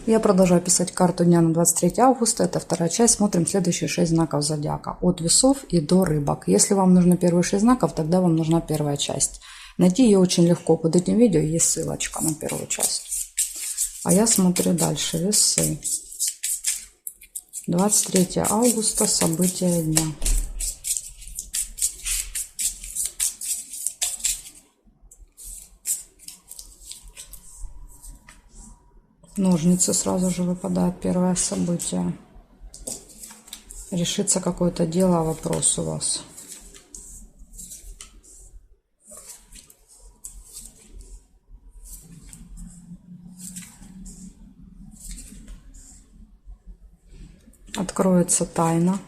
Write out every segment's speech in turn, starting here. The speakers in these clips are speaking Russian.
Я продолжаю писать карту дня на 23 августа. Это вторая часть. Смотрим следующие 6 знаков зодиака. От весов и до рыбок. Если вам нужны первые 6 знаков, тогда вам нужна первая часть. Найти ее очень легко. Под этим видео есть ссылочка на первую часть. А я смотрю дальше. Весы. 23 августа. События дня. Ножницы сразу же выпадает первое событие. Решится какое-то дело, вопрос у вас. Откроется тайна.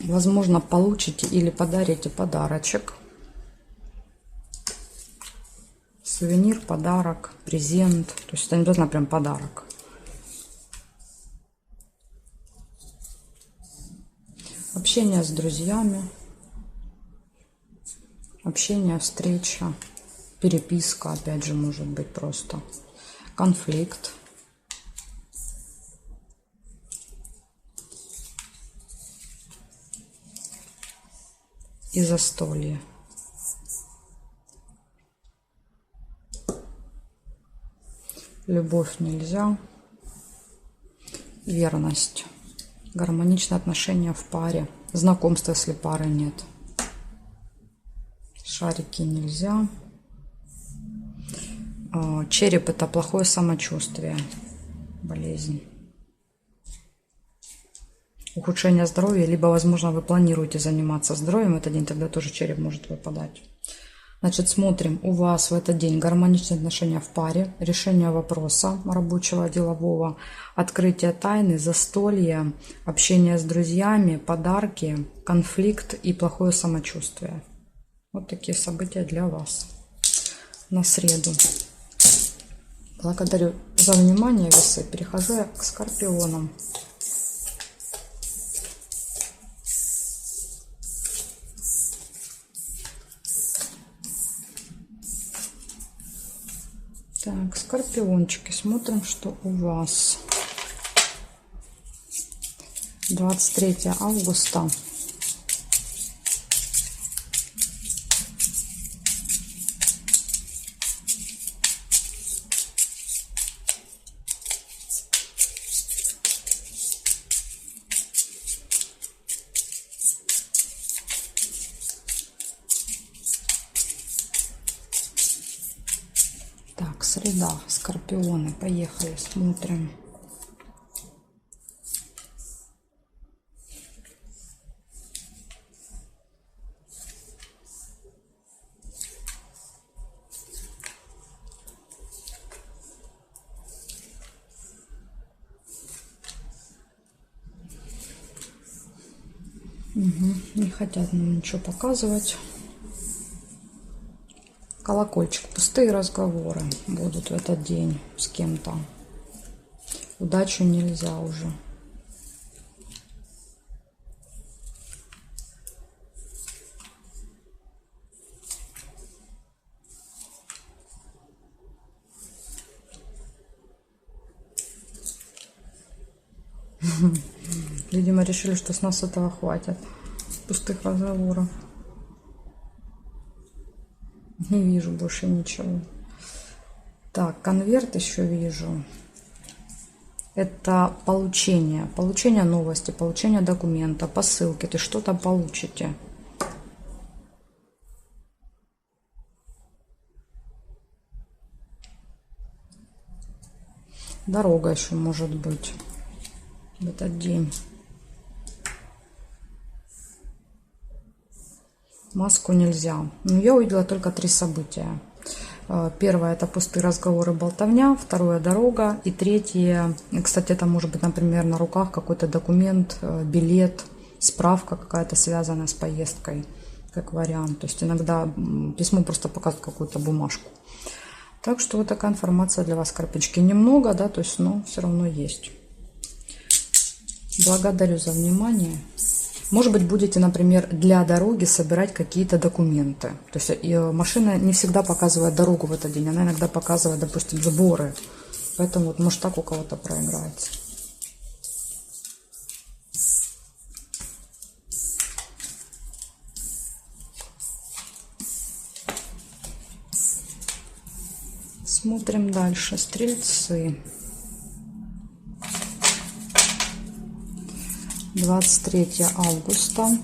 Возможно, получите или подарите подарочек. Сувенир, подарок, презент. То есть это не обязательно прям подарок. Общение с друзьями. Общение, встреча. Переписка, опять же, может быть просто. Конфликт. И застолье. Любовь нельзя. Верность. Гармоничные отношения в паре. Знакомство, если пары нет. Шарики нельзя. Череп — это плохое самочувствие. Болезнь. Ухудшение здоровья, либо, возможно, вы планируете заниматься здоровьем в этот день, тогда тоже череп может выпадать. Значит, смотрим, у вас в этот день гармоничные отношения в паре, решение вопроса рабочего, делового, открытие тайны, застолье, общение с друзьями, подарки, конфликт и плохое самочувствие. Вот такие события для вас на среду. Благодарю за внимание, весы. Перехожу я к скорпионам. Так, скорпиончики, смотрим, что у вас. 23 августа. Так, среда, скорпионы, поехали, смотрим. Не хотят нам ничего показывать. Колокольчик. Пустые разговоры будут в этот день с кем-то. Удачу нельзя уже. Видимо, решили, что с нас этого хватит. Пустых разговоров. Не вижу больше ничего. Так, конверт еще вижу. Это получение. Получение новости, получение документа, посылки. Ты что-то получите. Дорога еще может быть в этот день. Маску нельзя. Но я увидела только 3 события. Первое — это пустые разговоры, болтовня. Второе — дорога. И третье, кстати, это может быть, например, на руках какой-то документ, билет, справка какая-то, связанная с поездкой, как вариант. То есть иногда письмо просто показывает какую-то бумажку. Так что вот такая информация для вас, скорпички. Немного, да, то есть, но все равно есть. Благодарю за внимание. Может быть, будете, например, для дороги собирать какие-то документы. То есть машина не всегда показывает дорогу в этот день, она иногда показывает, допустим, сборы. Поэтому вот может так у кого-то проиграется. Смотрим дальше. Стрельцы. 23 августа.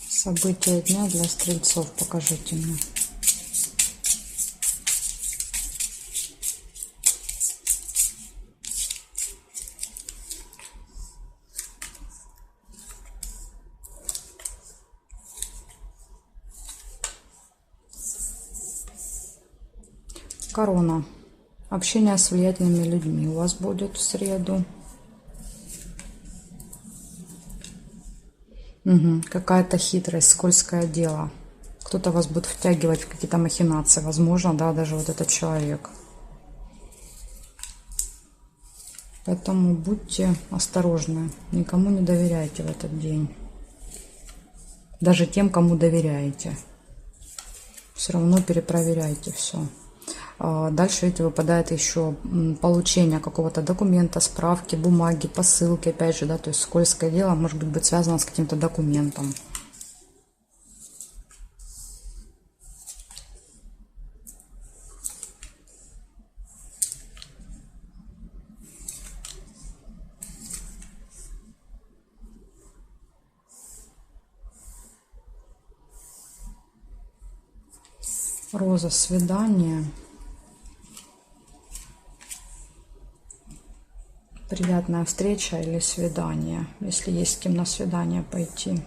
События дня для стрельцов. Покажите мне. Корона. Общение с влиятельными людьми у вас будет в среду. Угу. Какая-то хитрость, скользкое дело. Кто-то вас будет втягивать в какие-то махинации. Возможно, да, даже вот этот человек. Поэтому будьте осторожны. Никому не доверяйте в этот день. Даже тем, кому доверяете. Все равно перепроверяйте все. Дальше, видите, выпадает еще получение какого-то документа, справки, бумаги, посылки, опять же, да, то есть скользкое дело может быть связано с каким-то документом. Роза, свидание. Приятная встреча или свидание, если есть с кем на свидание пойти.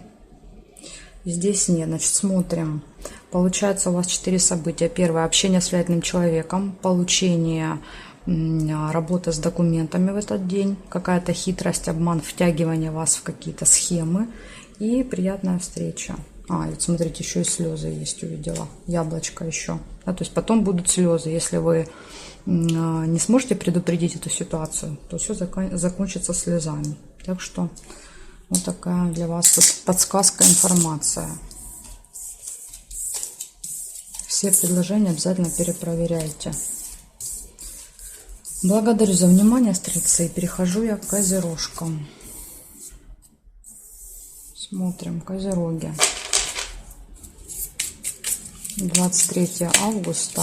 Здесь нет, значит, смотрим. Получается, у вас 4 события. Первое — общение с влиятельным человеком, получение работы с документами в этот день, какая-то хитрость, обман, втягивание вас в какие-то схемы и приятная встреча. Вот смотрите, еще и слезы есть, увидела. Яблочко еще. Да, то есть потом будут слезы. Если вы не сможете предупредить эту ситуацию, то все закончится слезами. Так что вот такая для вас тут подсказка, информация. Все предложения обязательно перепроверяйте. Благодарю за внимание, стрельцы. Перехожу я к козерожкам. Смотрим, козероги. 23 августа.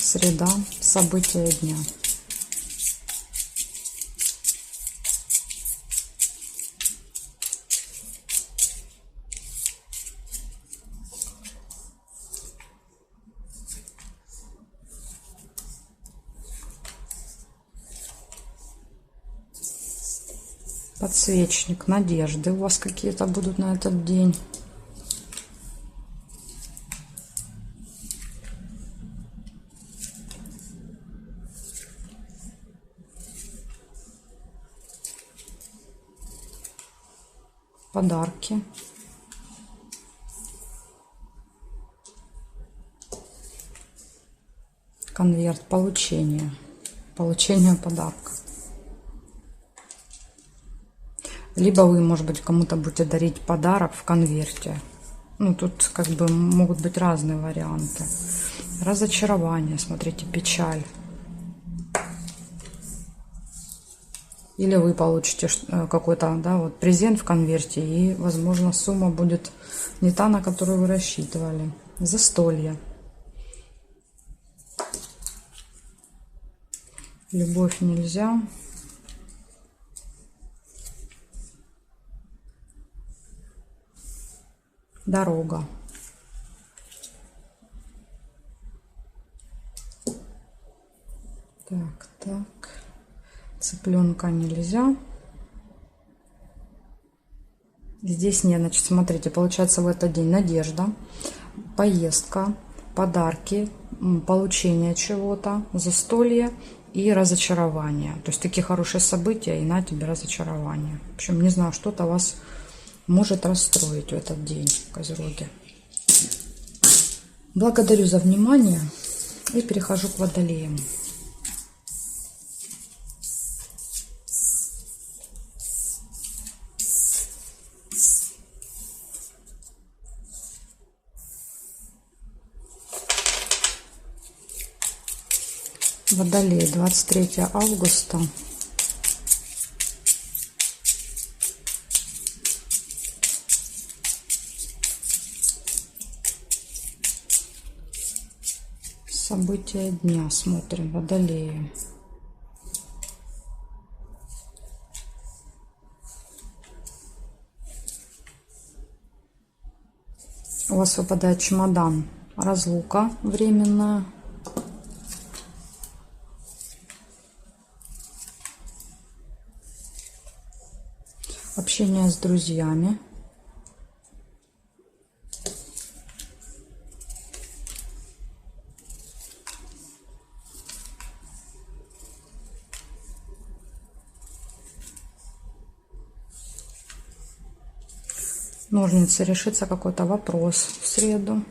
Среда. События дня. Подсвечник, надежды у вас какие-то будут на этот день. Подарки. Конверт, получение. Получение подарка. Либо вы, может быть, кому-то будете дарить подарок в конверте. Ну, тут как бы могут быть разные варианты. Разочарование, смотрите, печаль. Или вы получите какой-то, да, вот презент в конверте, и, возможно, сумма будет не та, на которую вы рассчитывали. Застолье. Любовь нельзя. Дорога. Так. Цыпленка нельзя. Здесь нет, значит, смотрите, получается в этот день надежда, поездка, подарки, получение чего-то, застолье и разочарование. То есть такие хорошие события, и на тебе разочарование. В общем, не знаю, что-то вас может расстроить в этот день, козероги. Благодарю за внимание. И перехожу к водолеям. Водолей, 23 августа. События дня смотрим. Водолеи. У вас выпадает чемодан. Разлука временная. Общение с друзьями. Ножницы. Решится какой-то вопрос в среду.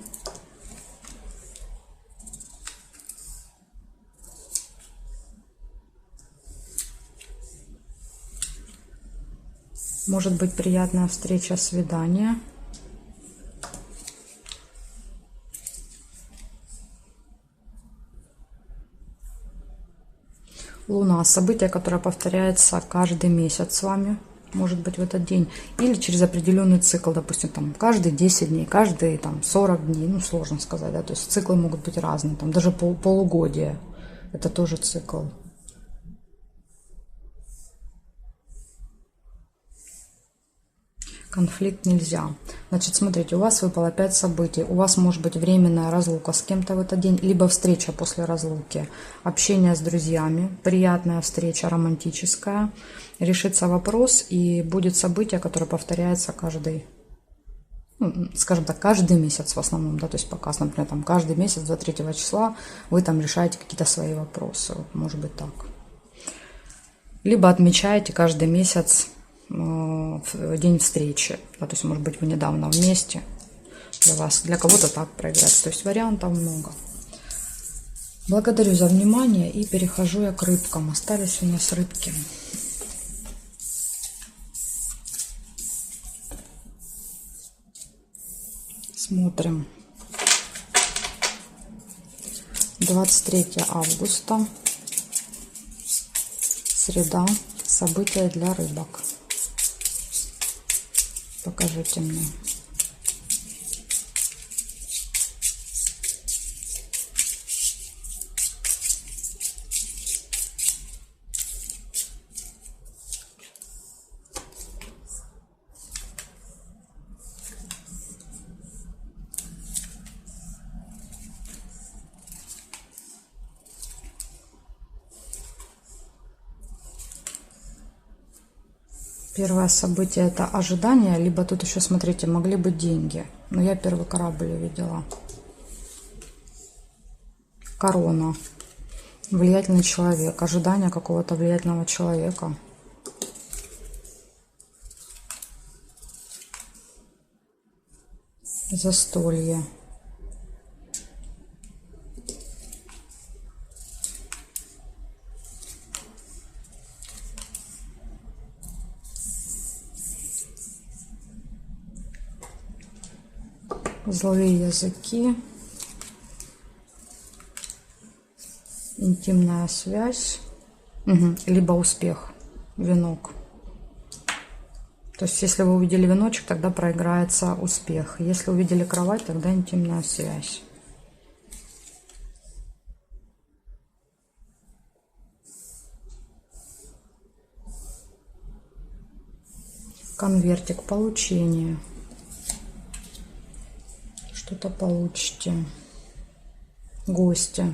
Может быть приятная встреча, свидание. Луна. Событие, которое повторяется каждый месяц с вами. Может быть в этот день. Или через определенный цикл. Допустим, там каждые 10 дней, каждые там 40 дней. Ну, сложно сказать, да. То есть циклы могут быть разные. Там даже полугодие. Это тоже цикл. Конфликт нельзя. Значит, смотрите, у вас выпало 5 событий. У вас может быть временная разлука с кем-то в этот день, либо встреча после разлуки, общение с друзьями, приятная встреча, романтическая, решится вопрос, и будет событие, которое повторяется каждый, ну, скажем так, каждый месяц в основном, да, то есть показ, например, там каждый месяц 23 числа вы там решаете какие-то свои вопросы, вот, может быть так. Либо отмечаете каждый месяц день встречи, да, то есть может быть вы недавно вместе, для вас, для кого-то так проиграть, то есть вариантов много. Благодарю за внимание и перехожу я к рыбкам. Остались у нас рыбки. Смотрим. 23 августа, среда, события для рыбок. Покажите мне. Первое событие — это ожидание, либо тут еще, смотрите, могли быть деньги. Но я первый корабль видела. Корона. Влиятельный человек. Ожидание какого-то влиятельного человека. Застолье. Злые языки, интимная связь, либо успех, венок. То есть, если вы увидели веночек, тогда проиграется успех. Если увидели кровать, тогда интимная связь. Конвертик, получение. Что-то получите. Гости.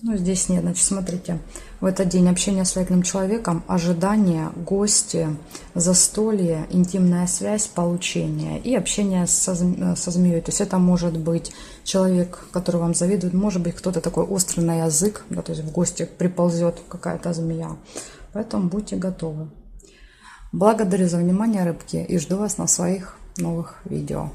Ну, здесь нет. Значит, смотрите. В этот день общение с влиятельным человеком, ожидание, гости, застолье, интимная связь, получение и общение со змеей. То есть это может быть человек, который вам завидует, может быть кто-то такой острый на язык, да, то есть в гости приползет какая-то змея. Поэтому будьте готовы. Благодарю за внимание, рыбки, и жду вас на своих новых видео.